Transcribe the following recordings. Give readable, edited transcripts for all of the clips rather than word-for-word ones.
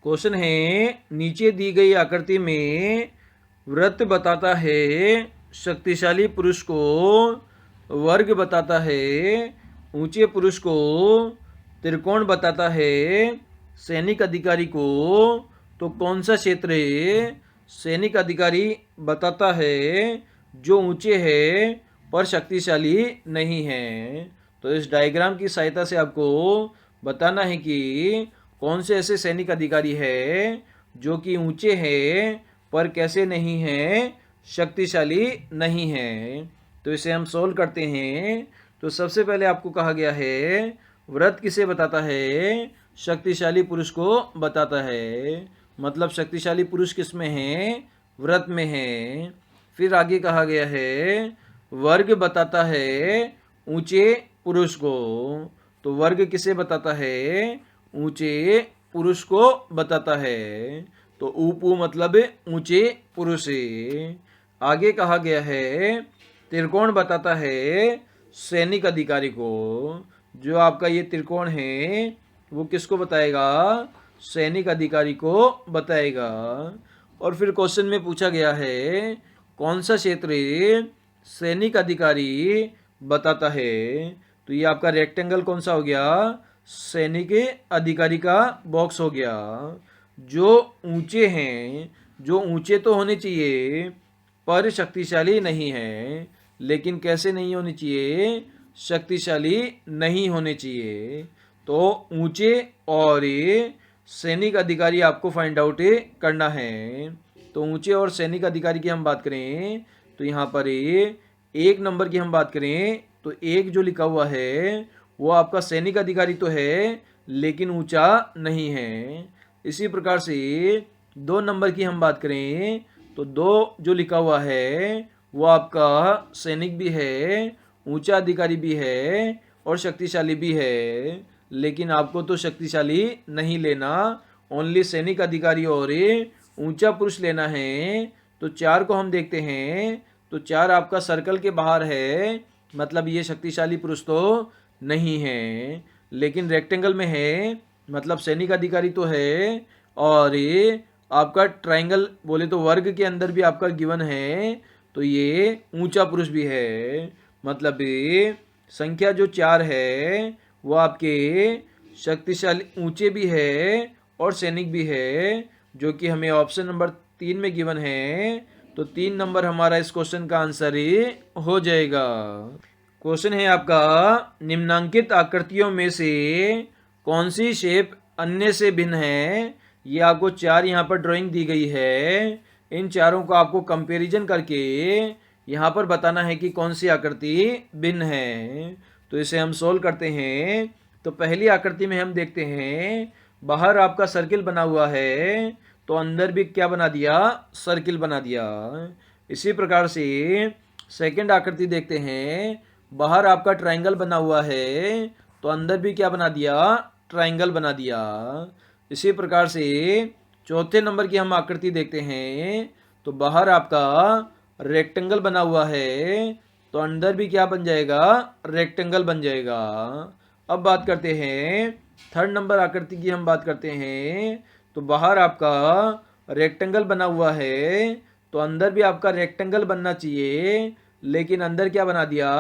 Question है, नीचे दी गई आकृति में वृत्त बताता है शक्तिशाली पुरुष को, वर्ग बताता है ऊंचे पुरुष को, त्रिकोण बताता है सैनिक अधिकारी को, तो कौन सा क्षेत्र सैनिक अधिकारी बताता है जो ऊंचे है पर शक्तिशाली नहीं है। तो इस डायग्राम की सहायता से आपको बताना है कि कौन से ऐसे सैनिक अधिकारी है जो कि ऊंचे हैं पर कैसे नहीं हैं, शक्तिशाली नहीं हैं। तो इसे हम सोल्व करते हैं। तो सबसे पहले आपको कहा गया है व्रत किसे बताता है, शक्तिशाली पुरुष को बताता है। मतलब शक्तिशाली पुरुष किस में है, व्रत में है। फिर आगे कहा गया है वर्ग बताता है ऊंचे पुरुष को। तो वर्ग किसे बताता है, ऊंचे पुरुष को बताता है। तो ऊपू मतलब ऊंचे पुरुष। आगे कहा गया है त्रिकोण बताता है सैनिक अधिकारी को। जो आपका ये त्रिकोण है वो किसको बताएगा, सैनिक अधिकारी को बताएगा। और फिर क्वेश्चन में पूछा गया है कौन सा क्षेत्र सैनिक अधिकारी बताता है। तो ये आपका रेक्टेंगल कौन सा हो गया, सैनिक अधिकारी का बॉक्स हो गया। जो ऊंचे हैं, जो ऊंचे तो होने चाहिए पर शक्तिशाली नहीं है। लेकिन कैसे नहीं होने चाहिए, शक्तिशाली नहीं होने चाहिए। तो ऊंचे और सैनिक अधिकारी आपको फाइंड आउट करना है। तो ऊंचे और सैनिक अधिकारी की हम बात करें तो यहाँ पर एक नंबर की हम बात करें तो एक जो लिखा हुआ है वो आपका सैनिक अधिकारी तो है लेकिन ऊंचा नहीं है। इसी प्रकार से 2 नंबर की हम बात करें तो 2 जो लिखा हुआ है वो आपका सैनिक भी है, ऊंचा अधिकारी भी है और शक्तिशाली भी है। लेकिन आपको तो शक्तिशाली नहीं लेना, ओनली सैनिक अधिकारी और ऊंचा पुरुष लेना है। तो 4 को हम देखते हैं तो 4 आपका सर्कल के बाहर है, मतलब ये शक्तिशाली पुरुष तो नहीं है। लेकिन रेक्टेंगल में है, मतलब सैनिक अधिकारी तो है। और ये आपका ट्रायंगल बोले तो वर्ग के अंदर भी आपका गिवन है, तो ये ऊंचा पुरुष भी है। मतलब ये संख्या जो 4 है वो आपके शक्तिशाली ऊंचे भी है और सैनिक भी है, जो कि हमें ऑप्शन नंबर 3 में गिवन है। तो 3 नंबर हमारा इस क्वेश्चन का आंसर ही हो जाएगा। क्वेश्चन है आपका, निम्नांकित आकृतियों में से कौन सी शेप अन्य से भिन्न है। ये आपको 4 यहाँ पर ड्राइंग दी गई है। इन चारों को आपको कंपैरिजन करके यहाँ पर बताना है कि कौन सी आकृति भिन्न है। तो इसे हम सोल्व करते हैं। तो पहली आकृति में हम देखते हैं बाहर आपका सर्किल बना हुआ है तो अंदर भी क्या बना दिया, सर्किल बना दिया। इसी प्रकार से सेकंड आकृति देखते हैं, बाहर आपका ट्रायंगल बना हुआ है तो अंदर भी क्या बना दिया, ट्रायंगल बना दिया। इसी प्रकार से चौथे नंबर की हम आकृति देखते हैं तो बाहर आपका रेक्टेंगल बना हुआ है तो अंदर भी क्या बन जाएगा, रेक्टेंगल बन जाएगा। अब बात करते हैं थर्ड नंबर आकृति की हम बात करते हैं तो बाहर आपका रेक्टेंगल बना हुआ है तो अंदर भी आपका रेक्टेंगल बनना चाहिए, लेकिन अंदर क्या बना दिया,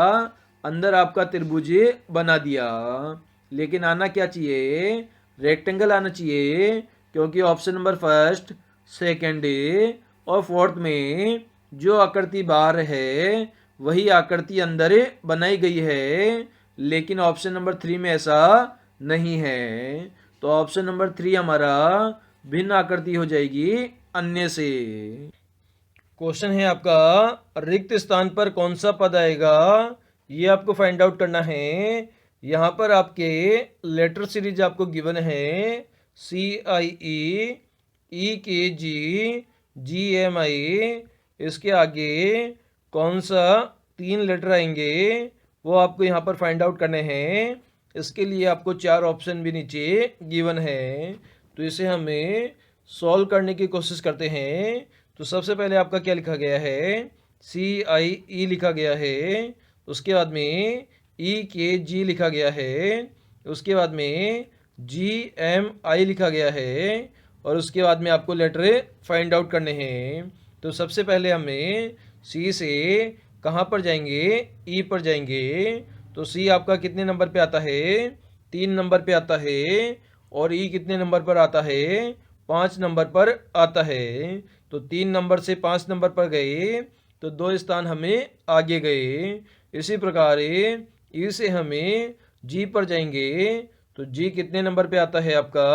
अंदर आपका त्रिभुज बना दिया। लेकिन आना क्या चाहिए, रेक्टेंगल आना चाहिए, क्योंकि ऑप्शन नंबर फर्स्ट, सेकंड और फोर्थ में जो आकृति बाहर है वही आकृति अंदर बनाई गई है। लेकिन ऑप्शन नंबर 3 में ऐसा नहीं है। तो ऑप्शन नंबर 3 हमारा भिन्न आकृति हो जाएगी अन्य से। क्वेश्चन है आपका, रिक्त स्थान पर कौन सा पद आएगा, ये आपको फाइंड आउट करना है। यहाँ पर आपके लेटर सीरीज आपको गिवन है CIE, EKG, GMI। इसके आगे कौन सा 3 लेटर आएंगे वो आपको यहाँ पर फाइंड आउट करने हैं। इसके लिए आपको 4 ऑप्शन भी नीचे गिवन है। तो इसे हमें सॉल्व करने की कोशिश करते हैं। तो सबसे पहले आपका क्या लिखा गया है, CIE लिखा गया है। उसके बाद में EKG लिखा गया है। उसके बाद में GMI लिखा गया है। और उसके बाद में आपको लेटर फाइंड आउट करने हैं। तो सबसे पहले हमें सी से कहाँ पर जाएंगे, ई पर जाएंगे। तो सी आपका कितने नंबर पे आता है, 3 नंबर पे आता है। और ई कितने नंबर पर आता है, 5 नंबर पर आता है। तो 3 नंबर से 5 नंबर पर गए तो 2 स्थान हमें आगे गए। इसी प्रकार ई से हमें जी पर जाएंगे तो जी कितने नंबर पे आता है आपका,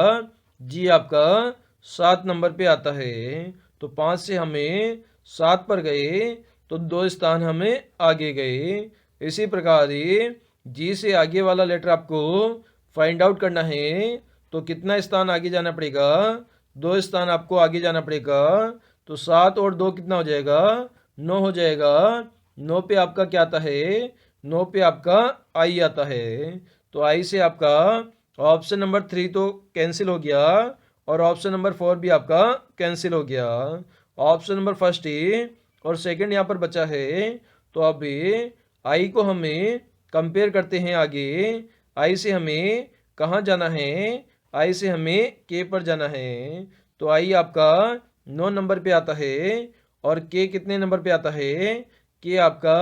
जी आपका 7 नंबर पे आता है। तो 5 से हमें 7 पर गए तो 2 स्थान हमें आगे गए। इसी प्रकार जी से आगे वाला लेटर आपको फाइंड आउट करना है। तो कितना स्थान आगे जाना पड़ेगा, 2 स्थान आपको आगे जाना पड़ेगा। तो 7 और 2 कितना हो जाएगा, 9 हो जाएगा। 9 पे आपका क्या आता है, 9 पे आपका आई आता है। तो आई से आपका ऑप्शन नंबर 3 तो कैंसिल हो गया और ऑप्शन नंबर 4 भी आपका कैंसिल हो गया। ऑप्शन नंबर फर्स्ट और सेकंड यहाँ पर बचा है। तो अब आई को हमें कंपेयर करते हैं आगे। आई से हमें कहाँ जाना है, आई से हमें के पर जाना है। तो आई आपका 9 नंबर पे आता है और के कितने नंबर पे आता है, के आपका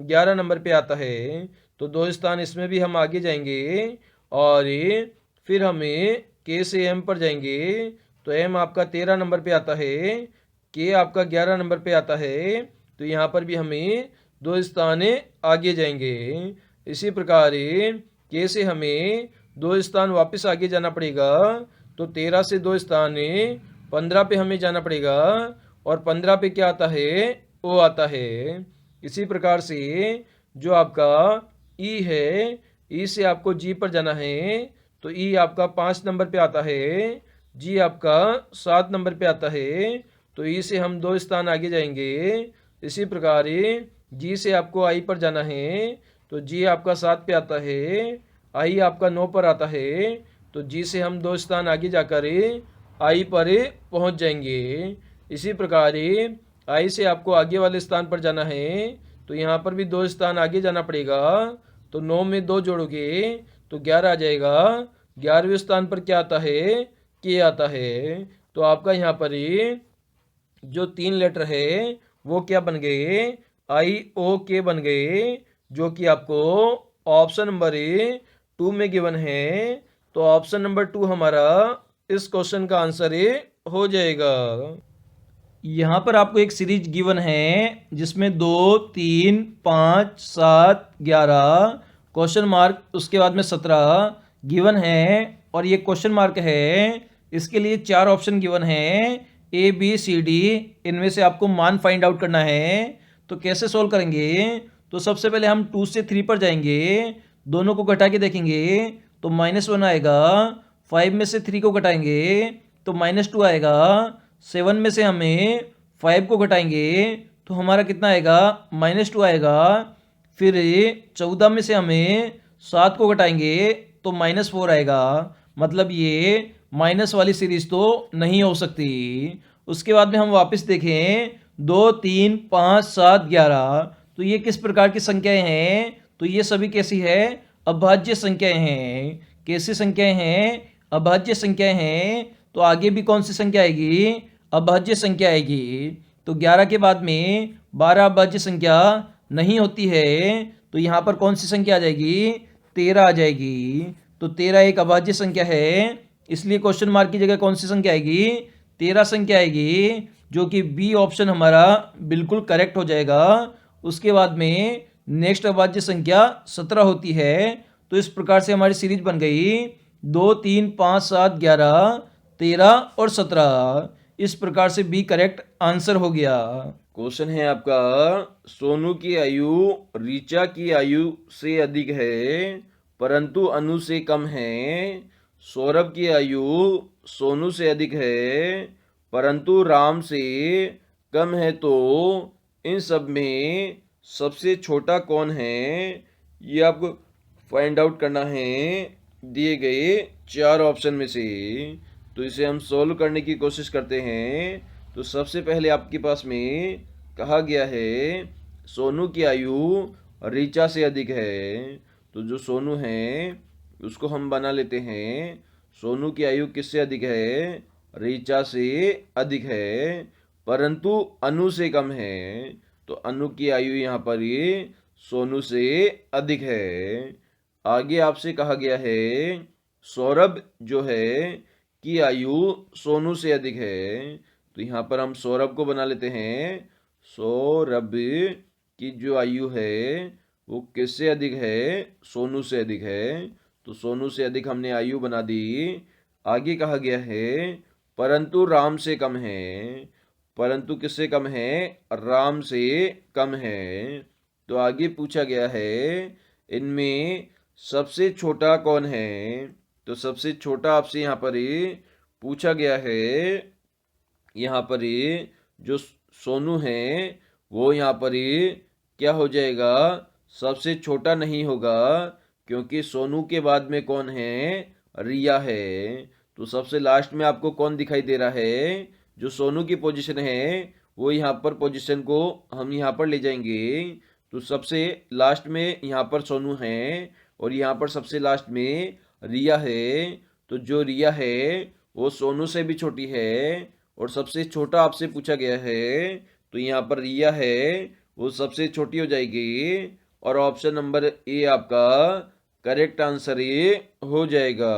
11 नंबर पे आता है। तो 2 स्थान इसमें भी हम आगे जाएंगे और फिर हमें के से एम पर जाएंगे। तो एम आपका 13 नंबर पे आता है, के आपका 11 नंबर पे आता है। तो यहाँ पर भी हमें 2 स्थान आगे जाएंगे। इसी प्रकार के से हमें 2 स्थान वापस आगे जाना पड़ेगा। तो 13 से 2 स्थान 15 पे हमें जाना पड़ेगा और 15 पे क्या आता है, ओ आता है। इसी प्रकार से जो आपका ई है, ई से आपको जी पर जाना है। तो ई आपका 5 नंबर पे आता है, जी आपका 7 नंबर पे आता है। तो ई से हम 2 स्थान आगे जाएंगे। इसी प्रकार जी से आपको आई पर जाना है। तो जी आपका 7 पे आता है, आई आपका 9 पर आता है। तो जी से हम 2 स्थान आगे जाकर आई पर पहुंच जाएंगे। इसी प्रकार आई से आपको आगे वाले स्थान पर जाना है। तो यहाँ पर भी 2 स्थान आगे जाना पड़ेगा। तो 9 में 2 जोड़ोगे तो 11 आ जाएगा। 11वें स्थान पर क्या आता है, के आता है। तो आपका यहाँ पर जो 3 लेटर है वो क्या बन गए, आई ओ के बन गए, जो कि आपको ऑप्शन नंबर 2 में गिवन है। तो ऑप्शन नंबर 2 हमारा इस क्वेश्चन का आंसर हो जाएगा। यहाँ पर आपको एक सीरीज गिवन है जिसमें 2, 3, 5, 7, 11 क्वेश्चन मार्क, उसके बाद में 17 गिवन है। और ये क्वेश्चन मार्क है, इसके लिए 4 ऑप्शन गिवन है, ए बी सी डी। इनमें से आपको मान फाइंड आउट करना है। तो कैसे सोल्व करेंगे, तो सबसे पहले हम 2 से 3 पर जाएंगे, दोनों को घटा के देखेंगे तो -1 आएगा। 5 में से 3 को घटाएंगे तो -2 आएगा। 7 में से हमें 5 को घटाएंगे तो हमारा कितना आएगा, -2 आएगा। फिर 14 में से हमें 7 को घटाएंगे तो -4 आएगा। मतलब ये माइनस वाली सीरीज तो नहीं हो सकती। उसके बाद में हम वापस देखें 2, 3, 5, 7, 11, तो ये किस प्रकार की संख्याएं हैं, तो ये सभी कैसी है, अभाज्य संख्याएं हैं। कैसी संख्याएं हैं, अभाज्य संख्याएं हैं। तो आगे भी कौन सी संख्या आएगी, अभाज्य संख्या आएगी। तो 11 के बाद में 12 अभाज्य संख्या नहीं होती है। तो यहाँ पर कौन सी संख्या आ जाएगी, 13 आ जाएगी। तो 13 एक अभाज्य संख्या है, इसलिए क्वेश्चन मार्क की जगह कौन सी संख्या आएगी, 13 संख्या आएगी, जो कि बी ऑप्शन हमारा बिल्कुल करेक्ट हो जाएगा। उसके बाद में नेक्स्ट अभाज्य संख्या 17 होती है। तो इस प्रकार से हमारी सीरीज बन गई 2, 3, 5, 7, 11, 13 और 17। इस प्रकार से बी करेक्ट आंसर हो गया। क्वेश्चन है आपका, सोनू की आयु ऋचा की आयु से अधिक है परंतु अनु से कम है। सौरभ की आयु सोनू से अधिक है परंतु राम से कम है। तो इन सब में सबसे छोटा कौन है, ये आपको फाइंड आउट करना है दिए गए 4 ऑप्शन में से। तो इसे हम सॉल्व करने की कोशिश करते हैं। तो सबसे पहले आपके पास में कहा गया है सोनू की आयु ऋचा से अधिक है। तो जो सोनू है उसको हम बना लेते हैं। सोनू की आयु किससे अधिक है, ऋचा से अधिक है परंतु अनु से कम है, तो अनु की आयु यहाँ पर ये सोनू से अधिक है। आगे आपसे कहा गया है सौरभ जो है की आयु सोनू से अधिक है, तो यहाँ पर हम सौरभ को बना लेते हैं। सौरभ की जो आयु है वो किससे अधिक है? सोनू से अधिक है, तो सोनू से अधिक हमने आयु बना दी। आगे कहा गया है परंतु राम से कम है। परंतु किससे कम है? राम से कम है। तो आगे पूछा गया है इनमें सबसे छोटा कौन है? तो सबसे छोटा आपसे यहाँ पर पूछा गया है। यहाँ पर जो सोनू है वो यहाँ पर क्या हो जाएगा? सबसे छोटा नहीं होगा, क्योंकि सोनू के बाद में कौन है? रिया है। तो सबसे लास्ट में आपको कौन दिखाई दे रहा है? जो सोनू की पोजीशन है वो यहाँ पर पोजीशन को हम यहाँ पर ले जाएंगे। तो सबसे लास्ट में यहाँ पर सोनू है और यहाँ पर सबसे लास्ट में रिया है। तो जो रिया है वो सोनू से भी छोटी है और सबसे छोटा आपसे पूछा गया है, तो यहाँ पर रिया है वो सबसे छोटी हो जाएगी और ऑप्शन नंबर ए आपका करेक्ट आंसर ये हो जाएगा।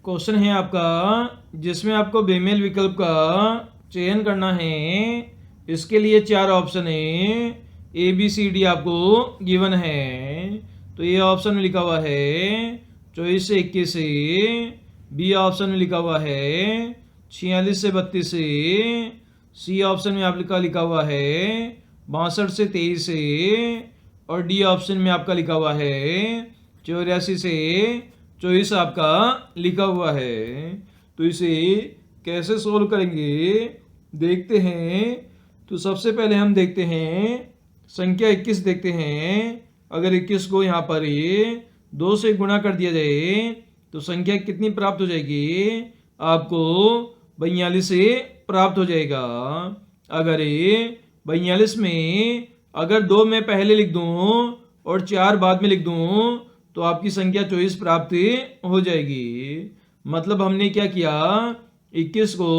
क्वेश्चन है आपका जिसमें आपको बेमेल विकल्प का चयन करना है। इसके लिए 4 ऑप्शन है, ए बी सी डी आपको गिवन है। तो ये ऑप्शन में लिखा हुआ है 24 से 21 से, बी ऑप्शन में लिखा हुआ है 46 से 32 से, सी ऑप्शन में आपका लिखा हुआ है 62 से 23 से और डी ऑप्शन में आपका लिखा हुआ है 84 से 24 आपका लिखा हुआ है। तो इसे कैसे सोल्व करेंगे देखते हैं। तो सबसे पहले हम देखते हैं संख्या 21 देखते हैं। अगर 21 को यहाँ पर 2 से गुणा कर दिया जाए तो संख्या कितनी प्राप्त हो जाएगी? आपको 42 से प्राप्त हो जाएगा। अगर 42 में अगर 2 मैं पहले लिख दूं और 4 बाद में लिख दूं तो आपकी संख्या 24 प्राप्त हो जाएगी। मतलब हमने क्या किया? 21 को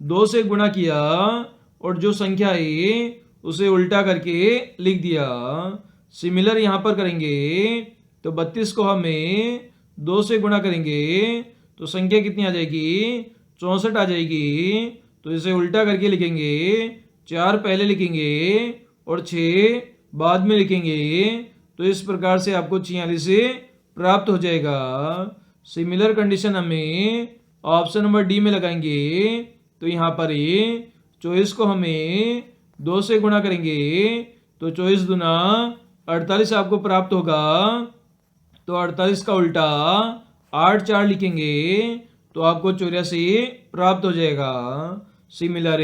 2 से गुणा किया और जो संख्या है उसे उल्टा करके लिख दिया। सिमिलर यहाँ पर करेंगे तो 32 को हमें 2 से गुणा करेंगे तो संख्या कितनी आ जाएगी? 64 आ जाएगी। तो इसे उल्टा करके लिखेंगे, 4 पहले लिखेंगे और 6 बाद में लिखेंगे। तो इस प्रकार से आपको 46 प्राप्त हो जाएगा। सिमिलर कंडीशन हमें ऑप्शन नंबर डी में लगाएंगे। तो यहाँ पर 24 को हमें 2 से गुणा करेंगे तो 24 दूना 48 आपको प्राप्त होगा। तो 48 का उल्टा 8 4 लिखेंगे तो आपको 84 प्राप्त हो जाएगा। सिमिलर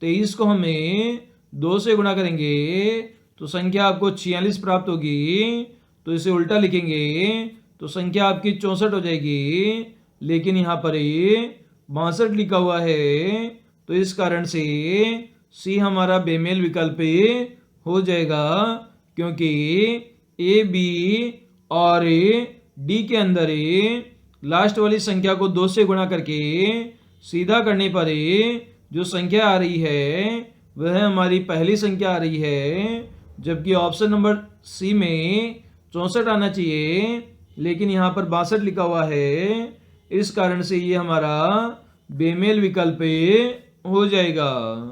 23 को हमें 2 से गुणा करेंगे तो संख्या आपको 46 प्राप्त होगी। तो इसे उल्टा लिखेंगे तो संख्या आपकी 64 हो जाएगी, लेकिन यहाँ पर 62 लिखा हुआ है। तो इस कारण से सी हमारा बेमेल विकल्प हो जाएगा, क्योंकि ए बी और डी के अंदर लास्ट वाली संख्या को 2 से गुणा करके सीधा करने पर जो संख्या आ रही है वह हमारी पहली संख्या आ रही है, जबकि ऑप्शन नंबर सी में 64 आना चाहिए, लेकिन यहाँ पर 62 लिखा हुआ है। इस कारण से ये हमारा बेमेल विकल्प हो जाएगा।